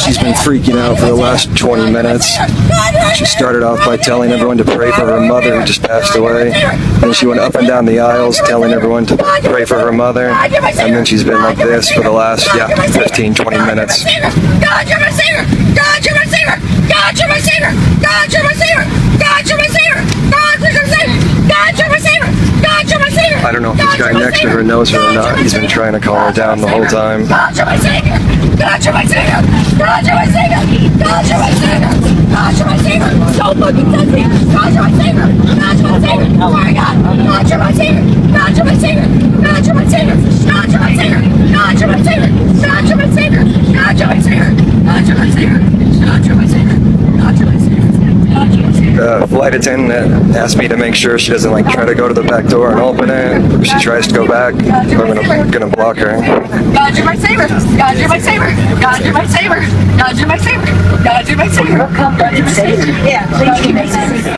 She's been freaking out for the last 20 minutes. She started off by telling everyone to pray for her mother who just passed away. Then she went up and down the aisles telling everyone to pray for her mother. And then she's been like this for the last, 15, 20 minutes. God, you're my savior! God, you're my savior! God, you're my savior! God, you're my savior! God, you're my savior! God, you're my savior! God, you're my savior! God, you're my savior! I don't know if this guy next to her knows her or not. He's been trying to calm her down the whole time. God, you're my savior! God, you're my savior! God, you're my savior! God, you're my savior! God, you're my savior! Don't fucking touch me! God, you're my savior! God, you're my savior! Oh my God! God, you're my savior! God, you're my savior! God, you're my savior! God, you're my savior! God, you're my savior! God, you're my savior! God, you're my savior! God, you're my savior! God, you're my savior! God, you're my savior! Flight attendant asked me to make sure she doesn't try to go to the back door and open it. If she tries to go back, I'm gonna block her. God, you're my savior! God, you're my savior! God, you're my savior! God, you're my savior! God, you're my savior! God, you're my savior! Yeah,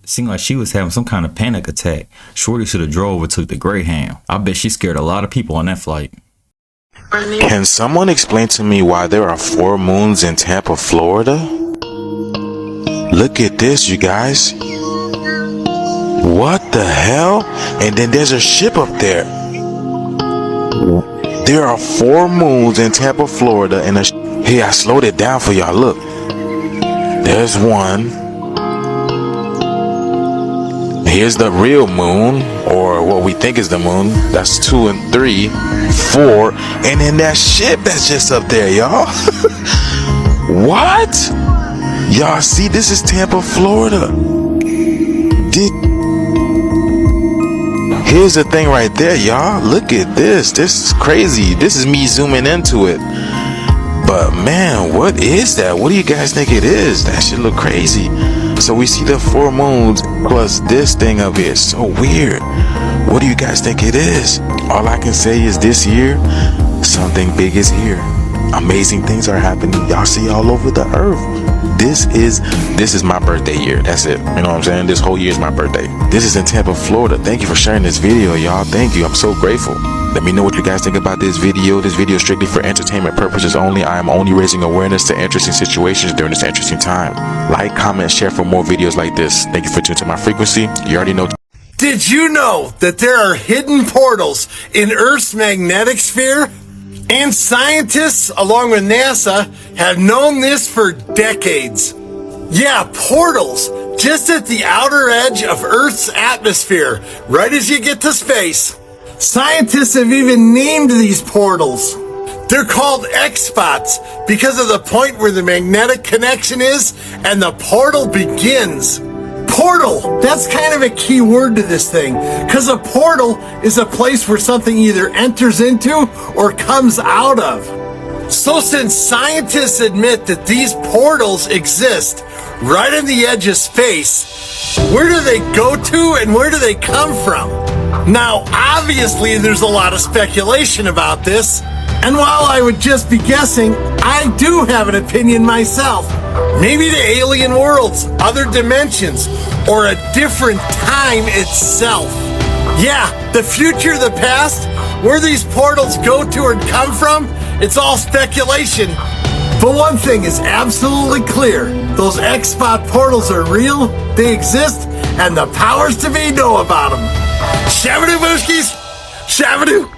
Seemed like she was having some kind of panic attack. Shorty should have drove or took the Greyhound. I bet she scared a lot of people on that flight. Can someone explain to me why there are 4 moons in Tampa, Florida? Look at this, you guys. What the hell? And then there's a ship up there. There are 4 moons in Tampa, Florida, and here, I slowed it down for y'all. Look. There's 1. Here's the real moon, or what we think is the moon. That's 2 and 3, 4, and then that ship that's just up there, y'all. What? Y'all see, this is Tampa, Florida. Here's the thing right there, y'all. Look at this. This is crazy. This is me zooming into it. But man, what is that? What do you guys think it is? That should look crazy. So we see the 4 moons plus this thing up here. So weird. What do you guys think it is? All I can say is this year, something big is here. Amazing things are happening. Y'all see all over the earth. This is my birthday year. That's it. You know what I'm saying? This whole year is my birthday. This is in Tampa, Florida. Thank you for sharing this video, y'all. Thank you. I'm so grateful. Let me know what you guys think about this video. This video is strictly for entertainment purposes only. I am only raising awareness to interesting situations during this interesting time. Like, comment, share for more videos like this. Thank you for tuning to my frequency. You already know. Did you know that there are hidden portals in Earth's magnetic sphere? And scientists, along with NASA, have known this for decades. Yeah, portals, just at the outer edge of Earth's atmosphere, right as you get to space. Scientists have even named these portals. They're called X-spots because of the point where the magnetic connection is and the portal begins. Portal, that's kind of a key word to this thing, because a portal is a place where something either enters into or comes out of. So since scientists admit that these portals exist right on the edge of space, where do they go to and where do they come from? Now, obviously, there's a lot of speculation about this, and while I would just be guessing, I do have an opinion myself. Maybe the alien worlds, other dimensions, or a different time itself. Yeah, the future, the past, where these portals go to and come from, it's all speculation. But one thing is absolutely clear. Those X-spot portals are real, they exist, and the powers to be know about them. Shabadoo booskies! Shabadoo!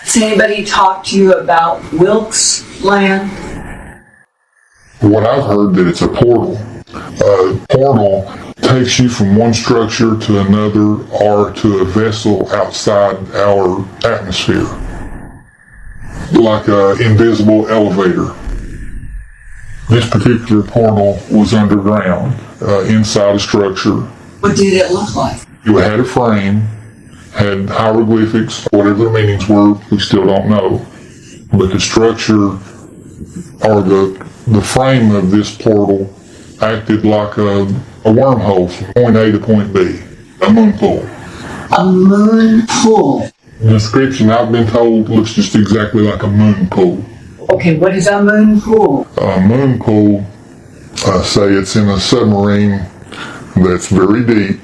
Has anybody talked to you about Wilkes land? What I've heard that it's a portal. A portal takes you from one structure to another or to a vessel outside our atmosphere. Like an invisible elevator. This particular portal was underground, inside a structure. What did it look like? It had a frame, had hieroglyphics, whatever the meanings were, we still don't know. But the structure, or the frame of this portal, acted like a wormhole from point A to point B, a moon pool. A moon pool? The description I've been told looks just exactly like a moon pool. Okay, what is a moon pool? A moon pool, say it's in a submarine that's very deep.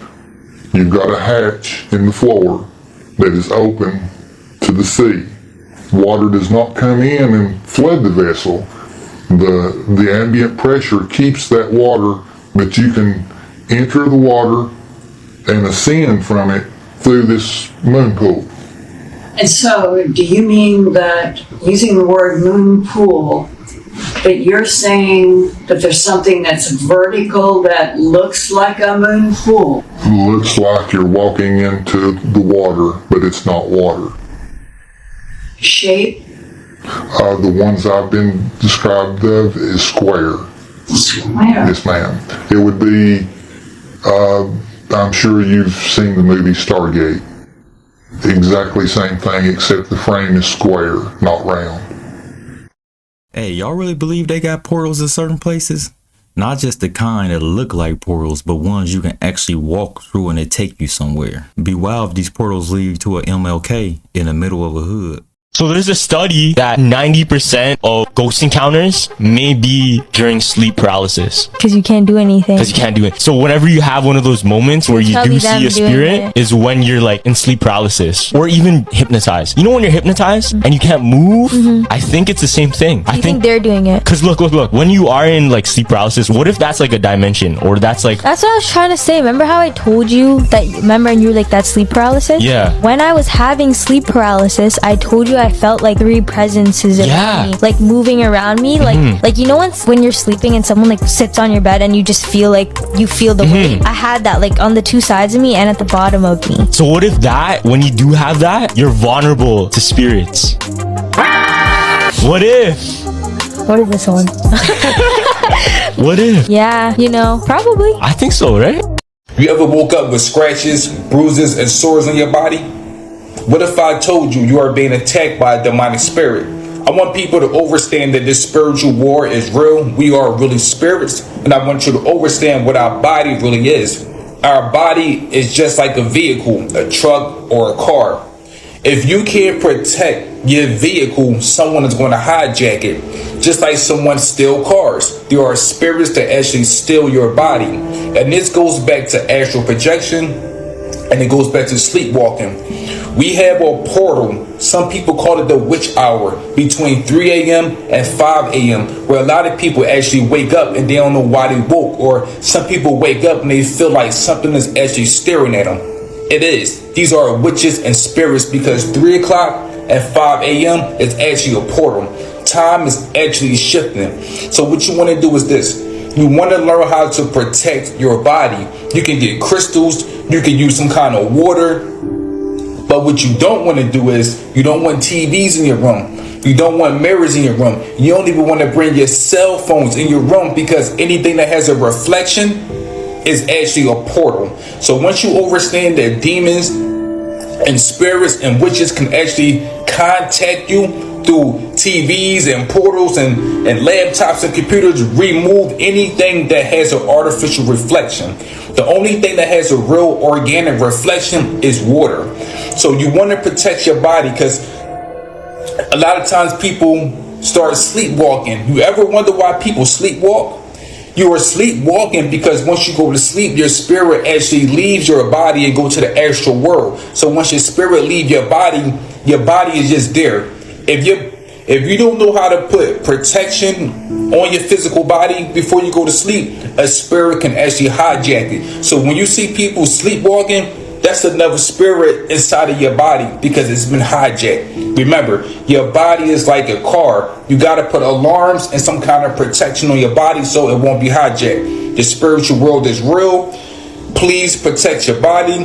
You've got a hatch in the floor that is open to the sea. Water does not come in and flood the vessel, The ambient pressure keeps that water, but you can enter the water and ascend from it through this moon pool. And so, do you mean that using the word moon pool, that you're saying that there's something that's vertical that looks like a moon pool? Looks like you're walking into the water, but it's not water. Shape? The ones I've been described of is square. Square? Yes, ma'am. It would be, I'm sure you've seen the movie Stargate. Exactly same thing, except the frame is square, not round. Hey, y'all really believe they got portals in certain places? Not just the kind that look like portals, but ones you can actually walk through and they take you somewhere. Be wild if these portals lead to a MLK in the middle of a hood. So there's a study that 90% of ghost encounters may be during sleep paralysis. Because you can't do anything. Because you can't do it. So whenever you have one of those moments where you do see a spirit is when you're like in sleep paralysis or even hypnotized. You know when you're hypnotized and you can't move? I think it's the same thing. I think they're doing it. Because look. When you are in like sleep paralysis, what if that's like a dimension or that's like... That's what I was trying to say. Remember how I told you that, remember, and you were like, that's sleep paralysis? Yeah. When I was having sleep paralysis, I told you I felt like 3 presences around me, like moving around me, like you know when you're sleeping and someone like sits on your bed and you just feel like you feel the weight. I had that like on the 2 sides of me and at the bottom of me. So what if that, when you do have that, you're vulnerable to spirits? What if? What is this one? What if? Yeah, you know, probably. I think so, right? You ever woke up with scratches, bruises, and sores on your body? What if I told you are being attacked by a demonic spirit? I want people to understand that this spiritual war is real. We are really spirits, and I want you to understand what our body really is. Our body is just like a vehicle, a truck, or a car. If you can't protect your vehicle, someone is going to hijack it. Just like someone steals cars, there are spirits that actually steal your body. And this goes back to astral projection, and it goes back to sleepwalking. We have a portal, some people call it the witch hour, between 3 a.m. and 5 a.m. where a lot of people actually wake up and they don't know why they woke, or some people wake up and they feel like something is actually staring at them. It is. These are witches and spirits because 3 o'clock and 5 a.m. is actually a portal. Time is actually shifting. So what you want to do is this. You want to learn how to protect your body. You can get crystals. You can use some kind of water. But what you don't want to do is you don't want TVs in your room. You don't want mirrors in your room. You don't even want to bring your cell phones in your room because anything that has a reflection is actually a portal. So once you understand that demons and spirits and witches can actually contact you through TVs and portals and laptops and computers, remove anything that has an artificial reflection. The only thing that has a real organic reflection is water. So you want to protect your body because a lot of times people start sleepwalking. You ever wonder why people sleepwalk? You are sleepwalking because once you go to sleep, your spirit actually leaves your body and go to the astral world. So once your spirit leaves your body is just there. If you don't know how to put protection on your physical body before you go to sleep, a spirit can actually hijack it. So when you see people sleepwalking, that's another spirit inside of your body because it's been hijacked. Remember, your body is like a car. You got to put alarms and some kind of protection on your body so it won't be hijacked. The spiritual world is real. Please protect your body.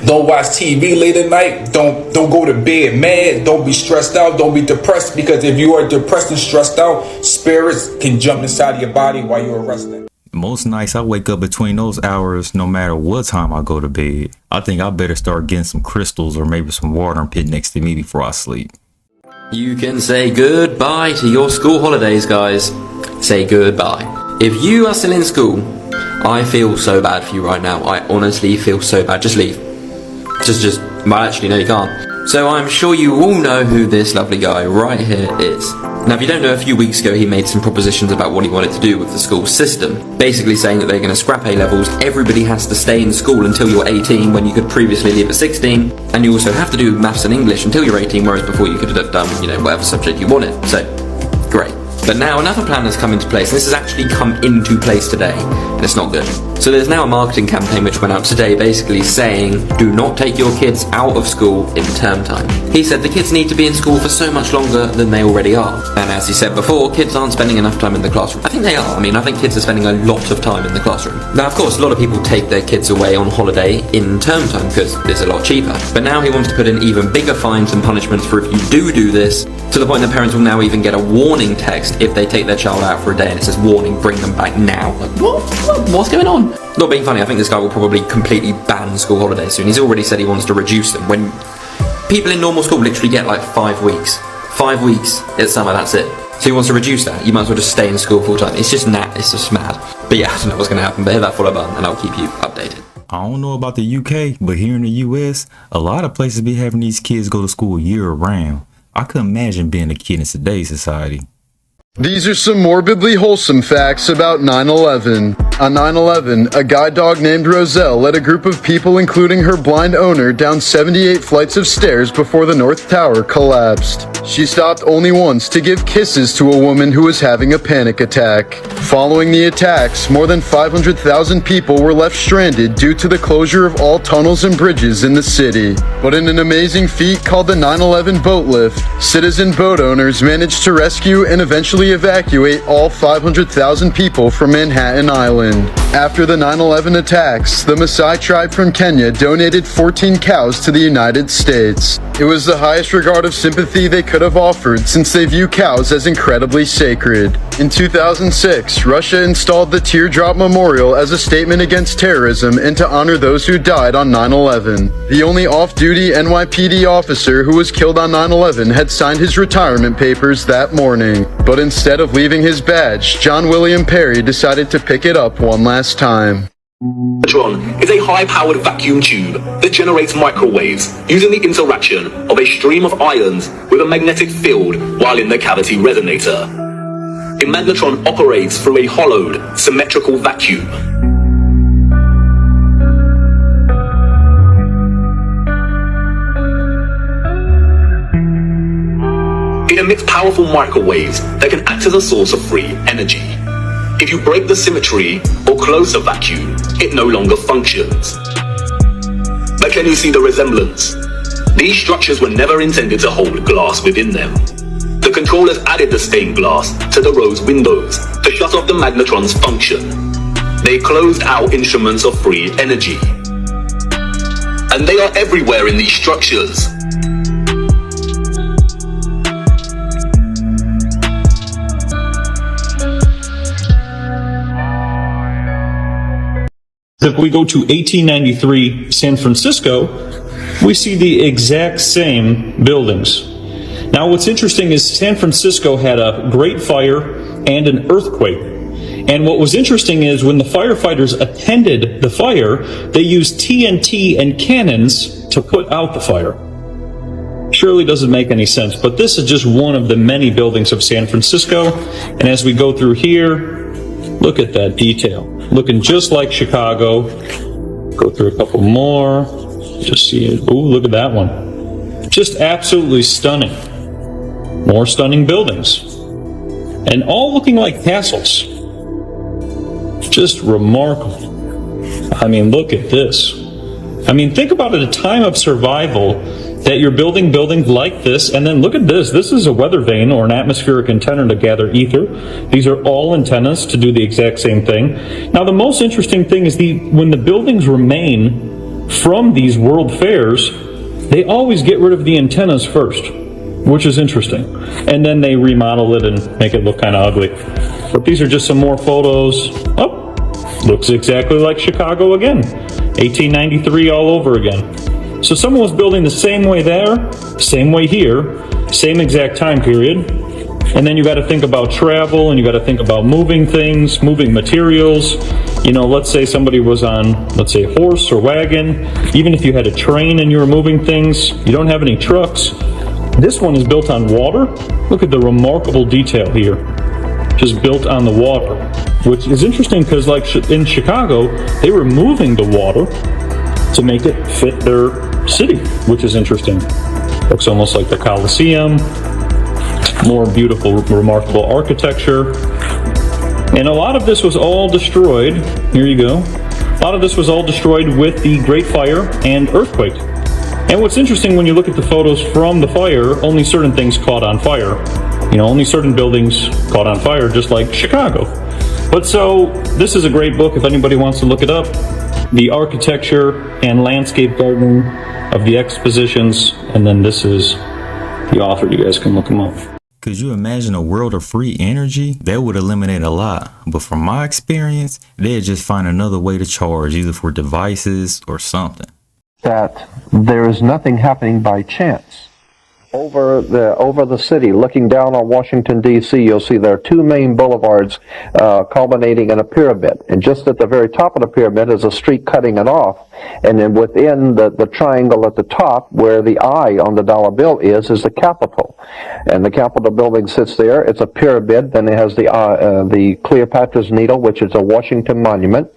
Don't watch TV late at night. Don't go to bed mad. Don't be stressed out. Don't be depressed because if you are depressed and stressed out, spirits can jump inside of your body while you're resting. Most nights I wake up between those hours no matter what time I go to bed. I think I better start getting some crystals or maybe some water and put next to me before I sleep. You can say goodbye to your school holidays, guys. Say goodbye. If you are still in school, I feel so bad for you right now. I honestly feel so bad. Just leave. Well, actually, no, you can't. So I'm sure you all know who this lovely guy right here is. Now, if you don't know, a few weeks ago he made some propositions about what he wanted to do with the school system. Basically saying that they're going to scrap A-levels, everybody has to stay in school until you're 18 when you could previously leave at 16, and you also have to do maths and English until you're 18, whereas before you could have done, whatever subject you wanted. So, great. But now another plan has come into place, and this has actually come into place today, and it's not good. So there's now a marketing campaign which went out today basically saying, do not take your kids out of school in term time. He said the kids need to be in school for so much longer than they already are. And as he said before, kids aren't spending enough time in the classroom. I think they are. I mean, I think kids are spending a lot of time in the classroom. Now, of course, a lot of people take their kids away on holiday in term time because it's a lot cheaper. But now he wants to put in even bigger fines and punishments for if you do this, to the point that parents will now even get a warning text if they take their child out for a day and it says, warning, bring them back now. Like, what's going on? Not being funny, I think this guy will probably completely ban school holidays soon. He's already said he wants to reduce them. When people in normal school literally get like 5 weeks. 5 weeks at summer, that's it. So he wants to reduce that. You might as well just stay in school full time. It's just mad. But yeah, I don't know what's going to happen, but hit that follow button and I'll keep you updated. I don't know about the UK, but here in the US, a lot of places be having these kids go to school year round. I couldn't imagine being a kid in today's society. These are some morbidly wholesome facts about 9/11. On 9/11, a guide dog named Roselle led a group of people, including her blind owner, down 78 flights of stairs before the North Tower collapsed. She stopped only once to give kisses to a woman who was having a panic attack. Following the attacks, more than 500,000 people were left stranded due to the closure of all tunnels and bridges in the city. But in an amazing feat called the 9/11 boat lift, citizen boat owners managed to rescue and eventually evacuate all 500,000 people from Manhattan Island. After the 9/11 attacks, the Maasai tribe from Kenya donated 14 cows to the United States. It was the highest regard of sympathy they could have offered since they view cows as incredibly sacred. In 2006, Russia installed the Teardrop Memorial as a statement against terrorism and to honor those who died on 9/11. The only off-duty NYPD officer who was killed on 9/11 had signed his retirement papers that morning. But instead of leaving his badge, John William Perry decided to pick it up one last time. Elron is a high-powered vacuum tube that generates microwaves using the interaction of a stream of ions with a magnetic field while in the cavity resonator. A magnetron operates through a hollowed, symmetrical vacuum. It emits powerful microwaves that can act as a source of free energy. If you break the symmetry or close a vacuum, it no longer functions. But can you see the resemblance? These structures were never intended to hold glass within them. The controllers added the stained glass to the rose windows to shut off the magnetron's function. They closed out instruments of free energy. And they are everywhere in these structures. If we go to 1893 San Francisco, we see the exact same buildings. Now what's interesting is San Francisco had a great fire and an earthquake. And what was interesting is when the firefighters attended the fire, they used TNT and cannons to put out the fire. Surely doesn't make any sense, but this is just one of the many buildings of San Francisco. And as we go through here, look at that detail. Looking just like Chicago. Go through a couple more. Just see it. Ooh, look at that one. Just absolutely stunning. More stunning buildings. And all looking like castles. Just remarkable. I mean, look at this. I mean, think about it, a time of survival that you're building buildings like this, and then look at this. This is a weather vane or an atmospheric antenna to gather ether. These are all antennas to do the exact same thing. Now, the most interesting thing is when the buildings remain from these world fairs, they always get rid of the antennas first, which is interesting. And then they remodel it and make it look kind of ugly. But these are just some more photos. Oh, looks exactly like Chicago again. 1893 all over again. So someone was building the same way there, same way here, same exact time period. And then you got to think about travel, and you got to think about moving things, moving materials. You know, let's say somebody was on, let's say, a horse or wagon. Even if you had a train and you were moving things, you don't have any trucks. This one is built on water. Look at the remarkable detail here. Just built on the water, which is interesting because like in Chicago, they were moving the water to make it fit their city, which is interesting. Looks almost like the Colosseum. more beautiful, remarkable architecture. And a lot of this was all destroyed. Here you go. A lot of this was all destroyed with the Great Fire and earthquake. And what's interesting when you look at the photos from the fire, only certain things caught on fire. You know, only certain buildings caught on fire, just like Chicago. But so, this is a great book if anybody wants to look it up. The architecture and landscape gardening of the expositions, and then this is the author. You guys can look him up. Could you imagine a world of free energy? That would eliminate a lot. But from my experience, they'd just find another way to charge, either for devices or something. That there is nothing happening by chance. Over the city, looking down on Washington, D.C., you'll see there are two main boulevards culminating in a pyramid. And just at the very top of the pyramid is a street cutting it off. And then within the triangle at the top, where the eye on the dollar bill is the Capitol. And the Capitol building sits there. It's a pyramid. Then it has the Cleopatra's Needle, which is a Washington monument.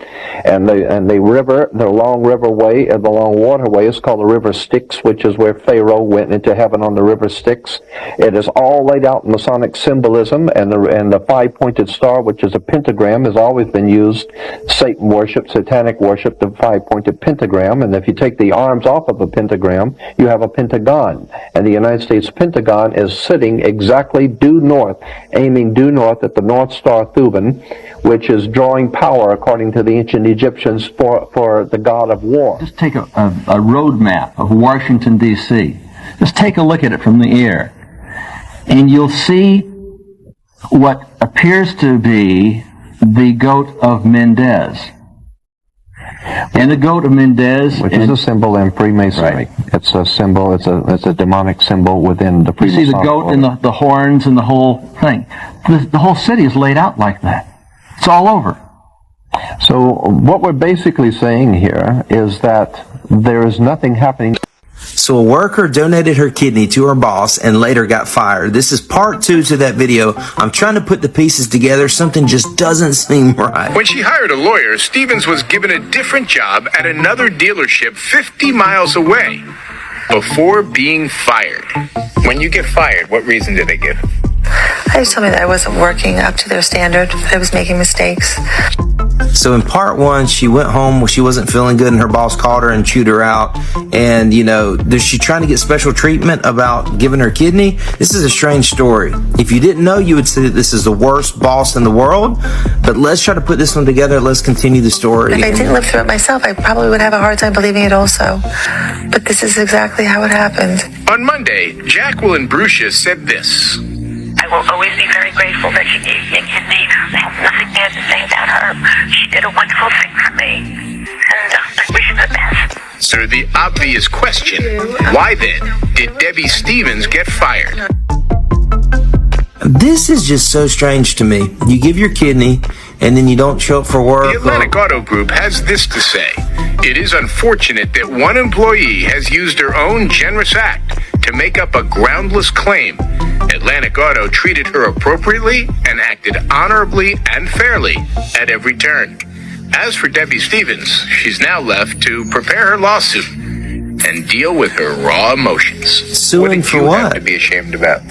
And the river, the long riverway, and the long waterway is called the River Styx, which is where Pharaoh went into heaven on the river Styx. It is all laid out in Masonic symbolism, and the five-pointed star, which is a pentagram, has always been used. Satan worship, satanic worship, the five-pointed pentagram, and if you take the arms off of a pentagram, you have a pentagon. And the United States Pentagon is sitting exactly due north, aiming due north at the North Star Thuban, which is drawing power, according to the ancient Egyptians, for the god of war. Just take a road map of Washington, D.C. Just take a look at it from the air, and you'll see what appears to be the goat of Mendez. And the goat of Mendez, which is a symbol in Freemasonry. Right. It's a symbol. It's a demonic symbol within the Freemasonry. You see the goat and the horns and the whole thing. The whole city is laid out like that. It's all over. So what we're basically saying here is that there is nothing happening. So a worker donated her kidney to her boss and later got fired. This is part 2 to that video. I'm trying to put the pieces together. Something just doesn't seem right. When she hired a lawyer, Stevens was given a different job at another dealership 50 miles away before being fired. When you get fired, what reason did they give? They just told me that I wasn't working up to their standard, that I was making mistakes. So in part 1, she went home when she wasn't feeling good and her boss called her and chewed her out. And, you know, is she trying to get special treatment about giving her kidney? This is a strange story. If you didn't know, you would say that this is the worst boss in the world. But let's try to put this one together. Let's continue the story. If I didn't live through it myself, I probably would have a hard time believing it also. But this is exactly how it happened. On Monday, Jacqueline Brucia said this. I will always be very grateful that she gave me a kidney. I have nothing bad to say about her. She did a wonderful thing for me. And I wish her the best. So the obvious question, why then did Debbie Stevens get fired? This is just so strange to me. You give your kidney and then you don't show up for work. The Atlantic Auto Group has this to say. It is unfortunate that one employee has used her own generous act to make up a groundless claim. Atlantic Auto treated her appropriately and acted honorably and fairly at every turn. As for Debbie Stevens, she's now left to prepare her lawsuit and deal with her raw emotions. Suing for what? Have to be ashamed about?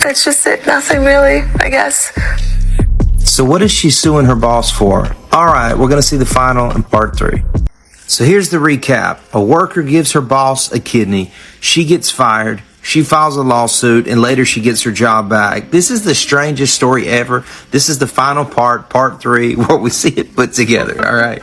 That's just it. Nothing really, I guess. So what is she suing her boss for? All right, we're going to see the final in part 3. So here's the recap. A worker gives her boss a kidney. She gets fired. She files a lawsuit, and later she gets her job back. This is the strangest story ever. This is the final part, part 3, where we see it put together, all right?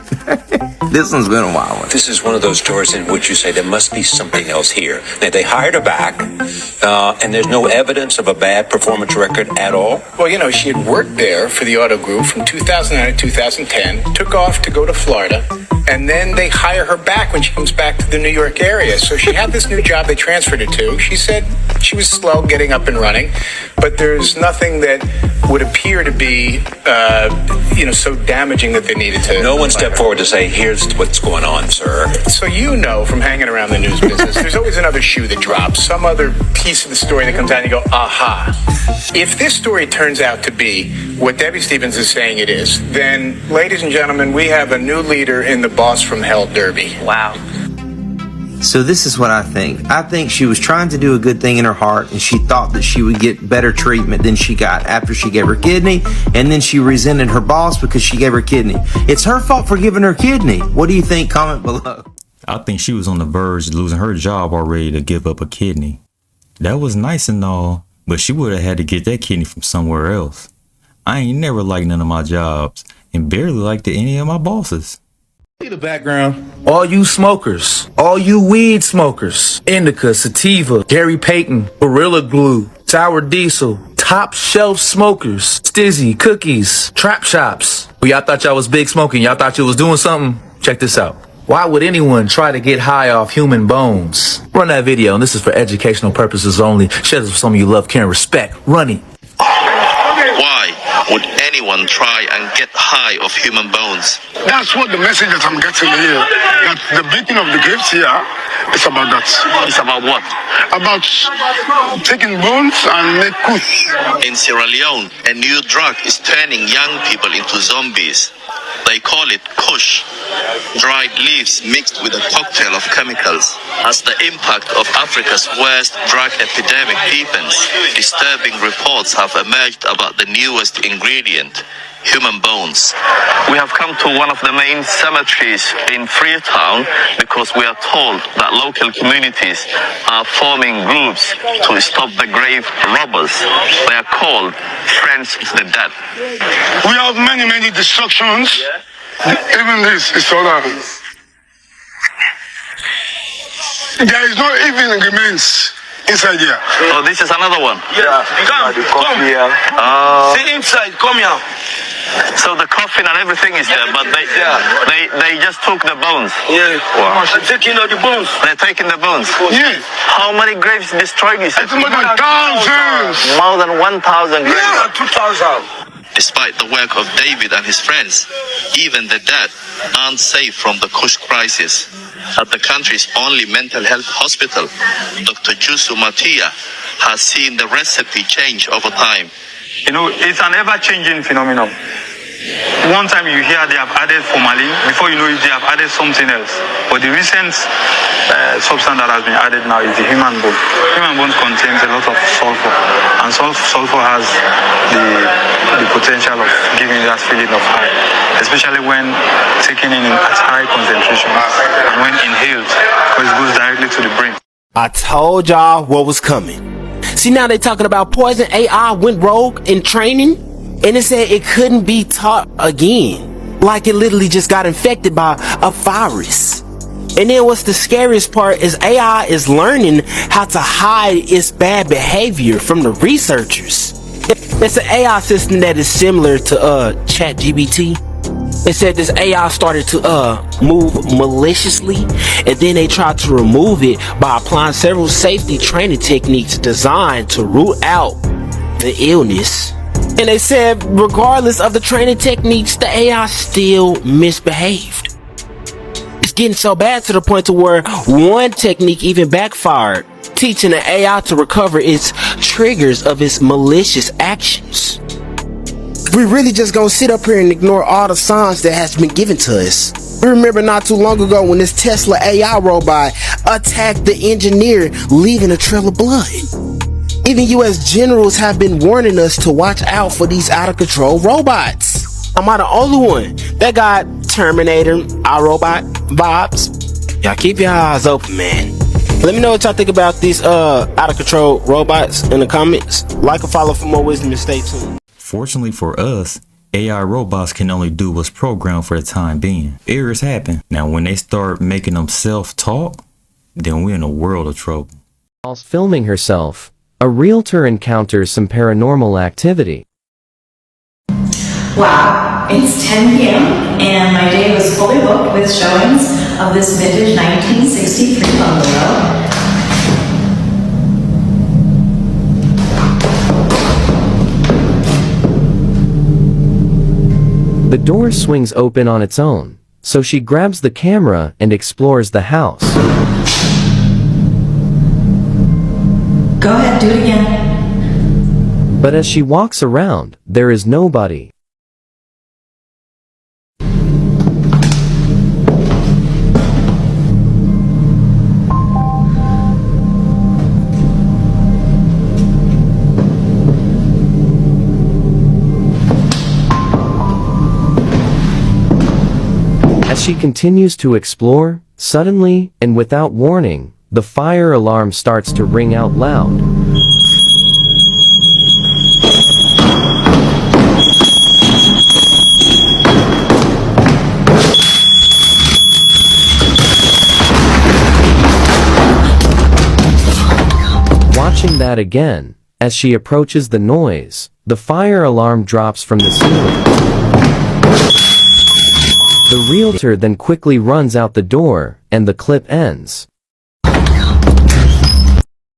This one's been a wild one. This is one of those stories in which you say there must be something else here. Now, they hired her back, and there's no evidence of a bad performance record at all. Well, you know, she had worked there for the auto group from 2009 to 2010, took off to go to Florida, and then they hire her back when she comes back to the New York area. So she had this new job they transferred her to. She said she was slow getting up and running, but there's nothing that would appear to be, so damaging that they needed to. No one stepped forward to say, here's what's going on, sir. So you know from hanging around the news business, there's always another shoe that drops, some other piece of the story that comes out and you go, aha. If this story turns out to be what Debbie Stevens is saying it is, then, ladies and gentlemen, we have a new leader in the Boss from Hell Derby. Wow. So this is what I think. I think she was trying to do a good thing in her heart, and she thought that she would get better treatment than she got after she gave her kidney, and then she resented her boss because she gave her kidney. It's her fault for giving her kidney. What do you think? Comment below. I think she was on the verge of losing her job already to give up a kidney. That was nice and all, but she would have had to get that kidney from somewhere else. I ain't never liked none of my jobs, and barely liked any of my bosses. See the background. All you smokers, all you weed smokers, indica, sativa, Gary Payton, Gorilla Glue, Sour Diesel, top shelf smokers, Stizzy, cookies, trap shops. Well, y'all thought y'all was big smoking. Y'all thought you was doing something. Check this out. Why would anyone try to get high off human bones? Run that video, and this is for educational purposes only. Share this with some of you love, care, and respect. Run it. Why would anyone try and get high of human bones? That's what the message that I'm getting here. That the beating of the gifts here is about that. It's about what? About taking bones and make kush. In Sierra Leone, a new drug is turning young people into zombies. They call it kush, dried leaves mixed with a cocktail of chemicals. As the impact of Africa's worst drug epidemic deepens, disturbing reports have emerged about the newest ingredient, human bones. We have come to one of the main cemeteries in Freetown because we are told that local communities are forming groups to stop the grave robbers. They are called Friends of the Dead. We have many destructions. Even this is all that. There is not even remains inside here. Oh, this is another one. Yeah. Come. See inside. Come here. So the coffin and everything is there, but they just took the bones. Yeah. Wow. They're taking all the bones. They're taking the bones. Yeah. How many graves destroyed is it? It's more than thousands. More than 1,000 graves. Yeah, 2,000. Despite the work of David and his friends, even the dead aren't safe from the Kush crisis. At the country's only mental health hospital, Dr. Jusu Matia has seen the recipe change over time. You know, it's an ever-changing phenomenon. One time you hear they have added formalin, before you know it, they have added something else. But the recent substance that has been added now is the human bone. Human bones contains a lot of sulfur, and sulfur has the potential of giving that feeling of high, especially when taken in at high concentrations and when inhaled, because it goes directly to the brain. I told y'all what was coming. See, now they talking about poison AI went rogue in training, and it said it couldn't be taught again. Like it literally just got infected by a virus. And then what's the scariest part is AI is learning how to hide its bad behavior from the researchers. It's an AI system that is similar to ChatGPT. It said this AI started to move maliciously, and then they tried to remove it by applying several safety training techniques designed to root out the illness. And they said regardless of the training techniques, the AI still misbehaved. It's getting so bad to the point to where one technique even backfired, teaching the AI to recover its triggers of its malicious actions. We really just gonna sit up here and ignore all the signs that has been given to us. We remember not too long ago when this Tesla AI robot attacked the engineer, leaving a trail of blood. Even US generals have been warning us to watch out for these out-of-control robots. Am I the only one that got Terminator, iRobot vibes? Y'all keep your eyes open, man. Let me know what y'all think about these out-of-control robots in the comments. Like or follow for more wisdom and stay tuned. Fortunately for us, AI robots can only do what's programmed for the time being. Errors happen. Now when they start making them self-talk, then we're in a world of trouble. Whilst filming herself, a realtor encounters some paranormal activity. Wow, it's 10 p.m. and my day was fully booked with showings of this vintage 1963 bungalow. The door swings open on its own, so she grabs the camera and explores the house. Go ahead, do it again. But as she walks around, there is nobody. As she continues to explore, suddenly, and without warning, the fire alarm starts to ring out loud. Watching that again, as she approaches the noise, the fire alarm drops from the ceiling. The realtor then quickly runs out the door, and the clip ends.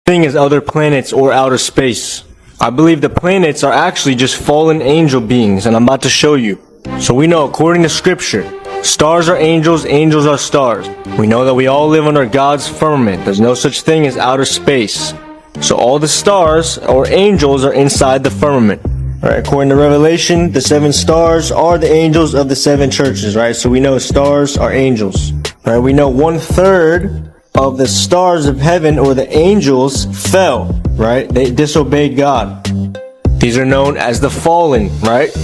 Thing is other planets or outer space. I believe the planets are actually just fallen angel beings, and I'm about to show you. So we know, according to scripture, stars are angels, angels are stars. We know that we all live under God's firmament. There's no such thing as outer space. So all the stars or angels are inside the firmament. Right, according to Revelation, the 7 stars are the angels of the 7 churches, right? So we know stars are angels. Right? We know 1/3 of the stars of heaven or the angels fell, right? They disobeyed God. These are known as the fallen, right?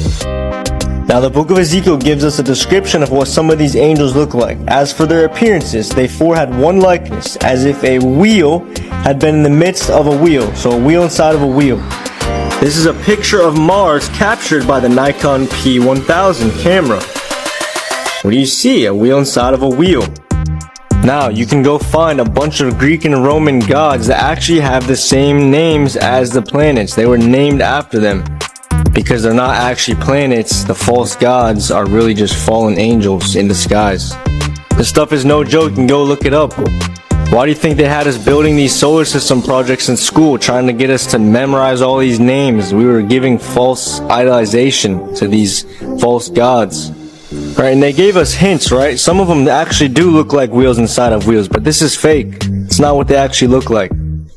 Now the book of Ezekiel gives us a description of what some of these angels look like. As for their appearances, they four had one likeness, as if a wheel had been in the midst of a wheel. So a wheel inside of a wheel. This is a picture of Mars captured by the Nikon P1000 camera. What do you see? A wheel inside of a wheel. Now, you can go find a bunch of Greek and Roman gods that actually have the same names as the planets. They were named after them. Because they're not actually planets, the false gods are really just fallen angels in disguise. This stuff is no joke, you can go look it up. Why do you think they had us building these solar system projects in school, trying to get us to memorize all these names? We were giving false idolization to these false gods. Right, and they gave us hints, right? Some of them actually do look like wheels inside of wheels, but this is fake. It's not what they actually look like.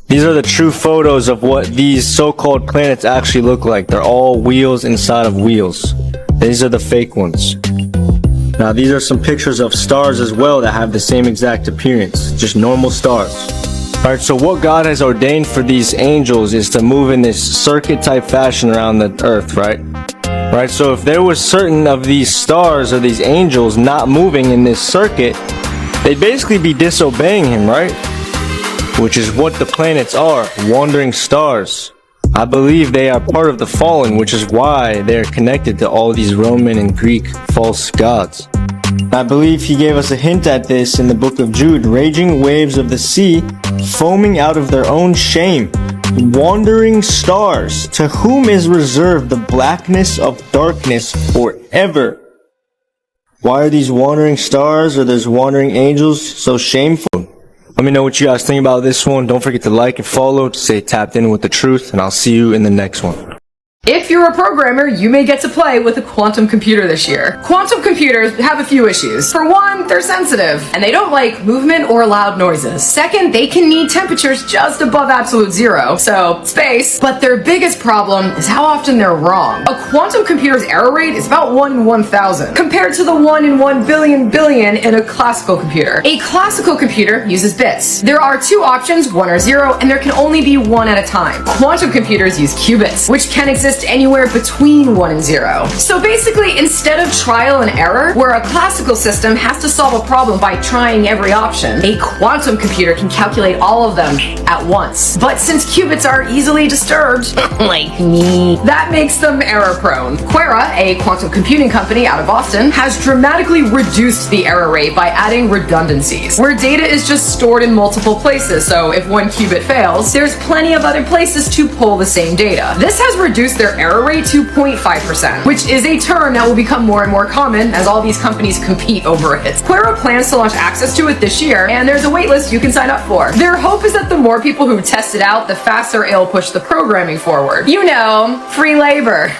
These are the true photos of what these so-called planets actually look like. They're all wheels inside of wheels. These are the fake ones. Now these are some pictures of stars as well that have the same exact appearance, just normal stars. Alright, so what God has ordained for these angels is to move in this circuit type fashion around the earth, right? Right, so if there was certain of these stars or these angels not moving in this circuit, they'd basically be disobeying him, right? Which is what the planets are, wandering stars. I believe they are part of the fallen, which is why they're connected to all these Roman and Greek false gods. I believe he gave us a hint at this in the book of Jude. Raging waves of the sea, foaming out of their own shame. Wandering stars, to whom is reserved the blackness of darkness forever. Why are these wandering stars or these wandering angels so shameful? Let me know what you guys think about this one. Don't forget to like and follow to stay tapped in with the truth, and I'll see you in the next one. If you're a programmer, you may get to play with a quantum computer this year. Quantum computers have a few issues. For one, they're sensitive, and they don't like movement or loud noises. Second, they can need temperatures just above absolute zero, so space. But their biggest problem is how often they're wrong. A quantum computer's error rate is about 1 in 1,000, compared to the 1 in 1 billion billion in a classical computer. A classical computer uses bits. There are 2 options, 1 or 0, and there can only be 1 at a time. Quantum computers use qubits, which can exist anywhere between 1 and 0. So basically, instead of trial and error, where a classical system has to solve a problem by trying every option, a quantum computer can calculate all of them at once. But since qubits are easily disturbed, like me, that makes them error prone. Quera, a quantum computing company out of Boston, has dramatically reduced the error rate by adding redundancies, where data is just stored in multiple places, so if one qubit fails, there's plenty of other places to pull the same data. This has reduced their error rate to 0.5%, which is a term that will become more and more common as all these companies compete over it. Quera plans to launch access to it this year, and there's a waitlist you can sign up for. Their hope is that the more people who test it out, the faster it'll push the programming forward. You know, free labor.